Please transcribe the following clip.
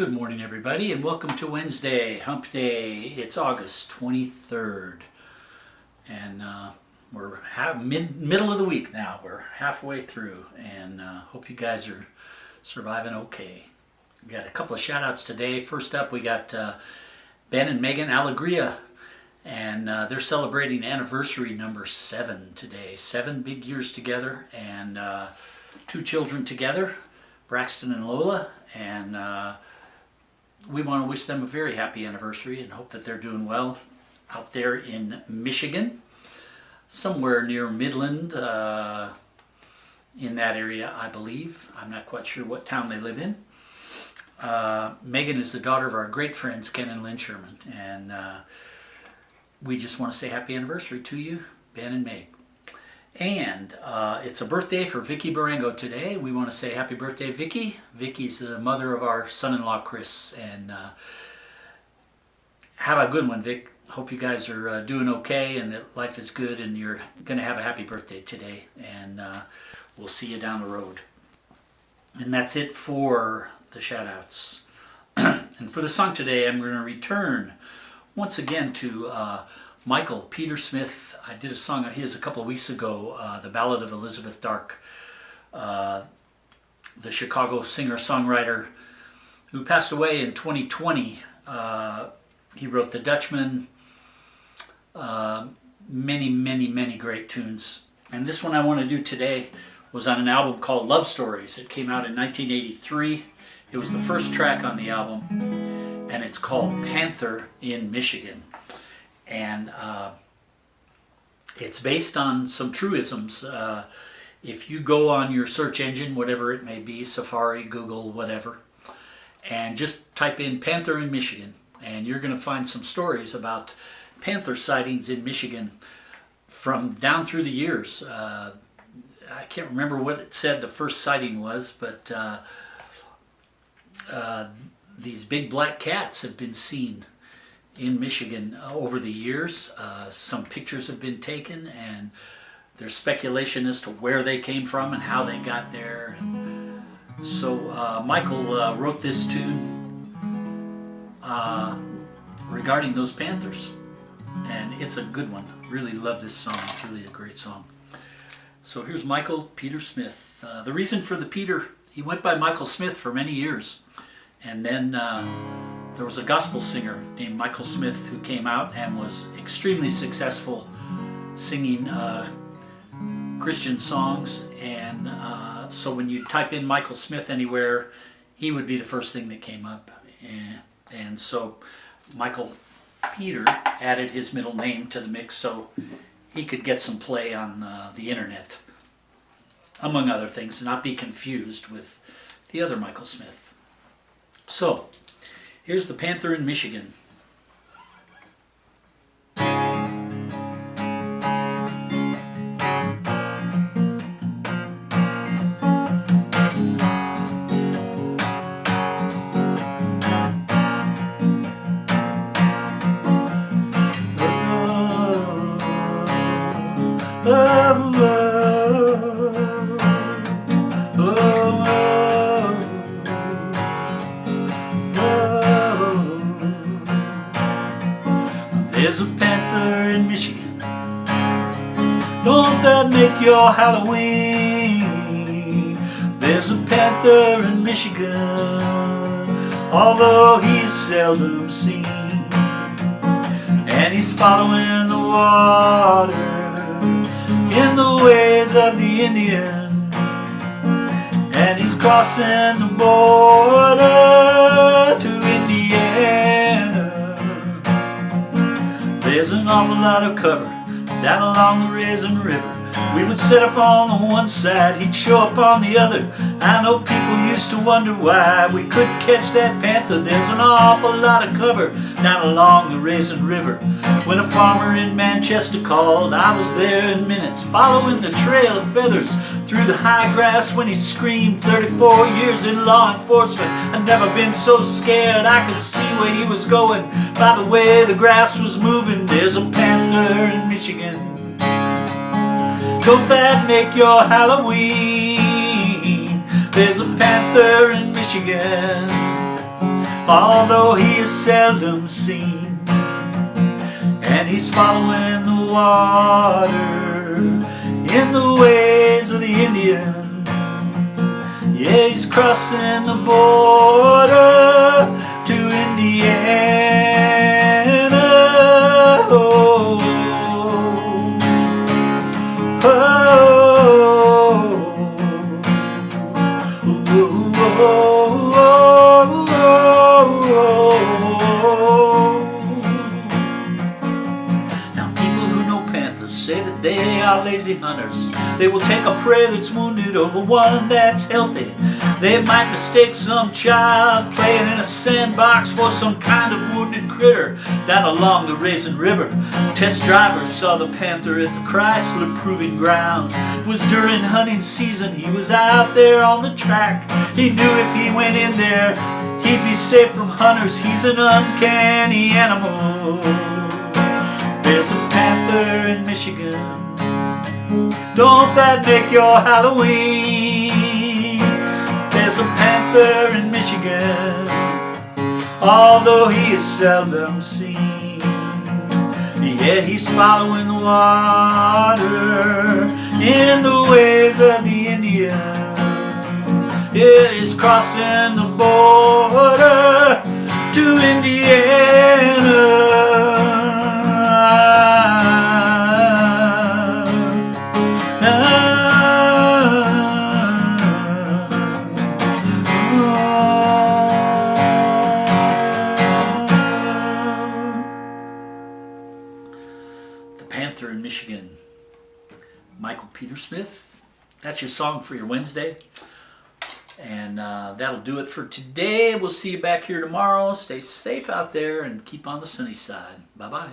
Good morning, everybody, and welcome to Wednesday, Hump Day. It's August 23rd, and we're middle of the week now. We're halfway through, and hope you guys are surviving okay. We got a couple of shout-outs today. First up, we got Ben and Megan Alegria, and they're celebrating anniversary number 7 today. 7 big years together, and 2 children together, Braxton and Lola, and we want to wish them a very happy anniversary and hope that they're doing well out there in Michigan, somewhere near Midland, in that area, I believe. I'm not quite sure what town they live in. Megan is the daughter of our great friends Ken and Lynn Sherman, and we just want to say happy anniversary to you, Ben and Meg. And it's a birthday for Vicky Barango today. We want to say happy birthday, Vicky. Vicky's the mother of our son-in-law, Chris. And have a good one, Vic. Hope you guys are doing okay and that life is good and you're going to have a happy birthday today. And we'll see you down the road. And that's it for the shout-outs. And for the song today, I'm going to return once again to Michael PeterSmith. I did a song of his a couple of weeks ago, The Ballad of Elizabeth Dark, the Chicago singer-songwriter who passed away in 2020. He wrote The Dutchman, many great tunes. And this one I want to do today was on an album called Love Stories. It came out in 1983. It was the first track on the album, and it's called Panther in Michigan. And it's based on some truisms. If you go on your search engine, whatever it may be, Safari, Google, whatever, and just type in Panther in Michigan, and you're going to find some stories about panther sightings in Michigan from down through the years. I can't remember what it said the first sighting was, but these big black cats have been seen in Michigan over the years. Some pictures have been taken, and there's speculation as to where they came from and how they got there. And so Michael wrote this tune regarding those panthers, and it's a good one. Really love this song. It's really a great song. So here's Michael PeterSmith. The reason for the Peter, he went by Michael Smith for many years, and then there was a gospel singer named Michael Smith who came out and was extremely successful singing Christian songs, and so when you type in Michael Smith anywhere, he would be the first thing that came up. And so Michael Peter added his middle name to the mix so he could get some play on the internet, among other things, not be confused with the other Michael Smith. So here's the Panther in Michigan. There's a panther in Michigan. Don't that make your Halloween? There's a panther in Michigan, although he's seldom seen. And he's following the water in the ways of the Indian. And he's crossing the border to Indiana. There's an awful lot of cover down along the Raisin River. We would sit up on the one side, he'd show up on the other. I know people used to wonder why we couldn't catch that panther. There's an awful lot of cover down along the Raisin River. When a farmer in Manchester called, I was there in minutes, following the trail of feathers through the high grass when he screamed. 34 years in law enforcement, I'd never been so scared. I could see where he was going by the way the grass was moving. There's a panther in Michigan. Don't that make your Halloween? There's a panther in Michigan, although he is seldom seen. And he's following the water in the ways of the Indian. Yeah, he's crossing the border to Indiana. Oh, oh, now, people who know panthers say that they are lazy hunters. They will take a prey that's wounded over one that's healthy. They might mistake some child playing in a sandbox for some kind of wounded critter down along the Raisin River. Test drivers saw the panther at the Chrysler Proving Grounds. It was during hunting season, he was out there on the track. He knew if he went in there, he'd be safe from hunters. He's an uncanny animal. There's a panther in Michigan. Don't that make your Halloween? There's a panther in Michigan, although he is seldom seen. Yeah, he's following the water in the ways of the Indian. Yeah, he's crossing the border to Indiana. The Panther in Michigan. Michael PeterSmith. That's your song for your Wednesday. And that'll do it for today. We'll see you back here tomorrow. Stay safe out there and keep on the sunny side. Bye-bye.